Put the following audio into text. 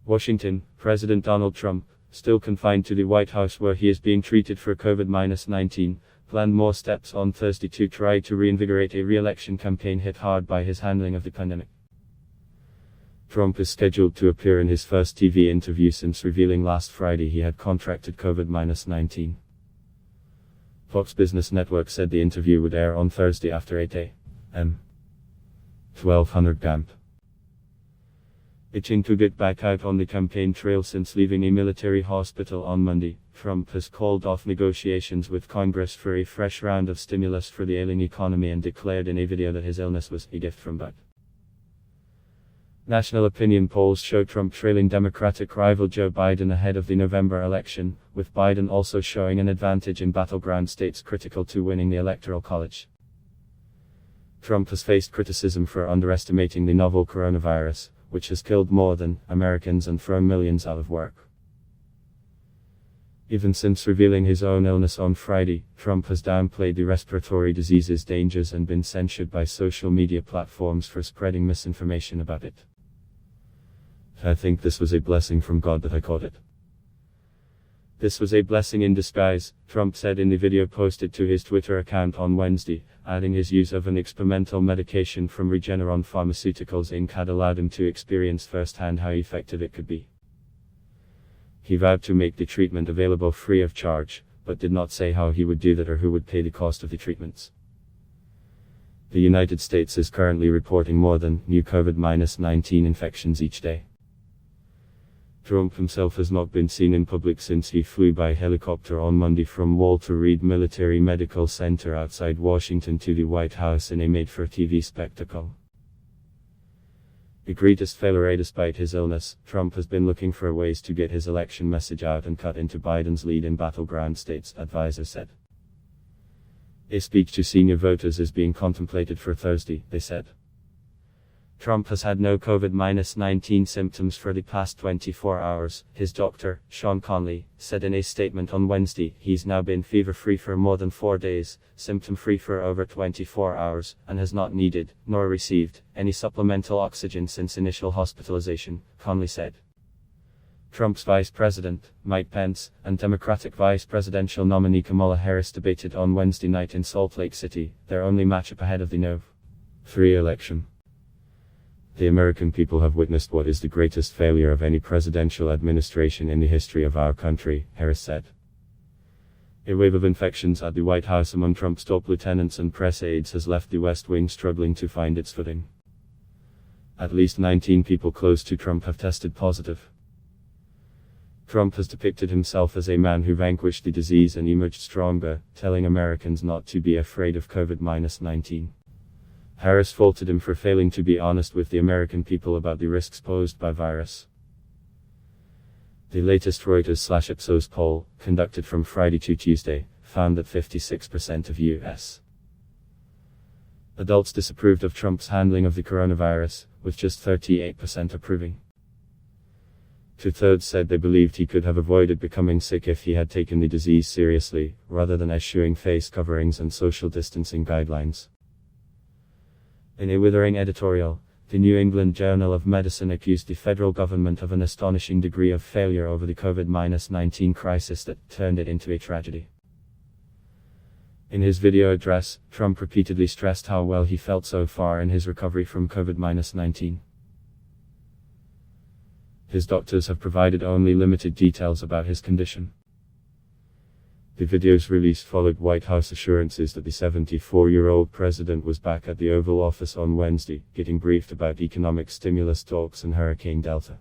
Washington, President Donald Trump, still confined to the White House where he is being treated for COVID-19, planned more steps on Thursday to try to reinvigorate a re-election campaign hit hard by his handling of the pandemic. Trump is scheduled to appear in his first TV interview since revealing last Friday he had contracted COVID-19. Fox Business Network said the interview would air on Thursday after 8 a.m. 1200 GMT. Itching to get back out on the campaign trail since leaving a military hospital on Monday, Trump has called off negotiations with Congress for a fresh round of stimulus for the ailing economy and declared in a video that his illness was a gift from God. National opinion polls show Trump trailing Democratic rival Joe Biden ahead of the November election, with Biden also showing an advantage in battleground states critical to winning the Electoral College. Trump has faced criticism for underestimating the novel coronavirus, which has killed more than Americans and thrown millions out of work. Even since revealing his own illness on Friday, Trump has downplayed the respiratory disease's dangers and been censured by social media platforms for spreading misinformation about it. I think this was a blessing from God that I caught it. This was a blessing in disguise, Trump said in the video posted to his Twitter account on Wednesday, adding his use of an experimental medication from Regeneron Pharmaceuticals Inc. had allowed him to experience firsthand how effective it could be. He vowed to make the treatment available free of charge, but did not say how he would do that or who would pay the cost of the treatments. The United States is currently reporting more than new COVID-19 infections each day. Trump himself has not been seen in public since he flew by helicopter on Monday from Walter Reed Military Medical Center outside Washington to the White House in a made-for-TV spectacle. The greatest failure despite his illness, Trump has been looking for ways to get his election message out and cut into Biden's lead in battleground states, advisors said. A speech to senior voters is being contemplated for Thursday, they said. Trump has had no COVID-19 symptoms for the past 24 hours, his doctor, Sean Conley, said in a statement on Wednesday. He's now been fever-free for more than 4 days, symptom-free for over 24 hours, and has not needed, nor received, any supplemental oxygen since initial hospitalization, Conley said. Trump's Vice President, Mike Pence, and Democratic Vice Presidential nominee Kamala Harris debated on Wednesday night in Salt Lake City, their only matchup ahead of the November 3 election. The American people have witnessed what is the greatest failure of any presidential administration in the history of our country, Harris said. A wave of infections at the White House among Trump's top lieutenants and press aides has left the West Wing struggling to find its footing. At least 19 people close to Trump have tested positive. Trump has depicted himself as a man who vanquished the disease and emerged stronger, telling Americans not to be afraid of COVID-19. Harris faulted him for failing to be honest with the American people about the risks posed by virus. The latest Reuters/Ipsos poll, conducted from Friday to Tuesday, found that 56% of U.S. adults disapproved of Trump's handling of the coronavirus, with just 38% approving. 2/3 said they believed he could have avoided becoming sick if he had taken the disease seriously, rather than eschewing face coverings and social distancing guidelines. In a withering editorial, the New England Journal of Medicine accused the federal government of an astonishing degree of failure over the COVID-19 crisis that turned it into a tragedy. In his video address, Trump repeatedly stressed how well he felt so far in his recovery from COVID-19. His doctors have provided only limited details about his condition. The video's release followed White House assurances that the 74-year-old president was back at the Oval Office on Wednesday, getting briefed about economic stimulus talks and Hurricane Delta.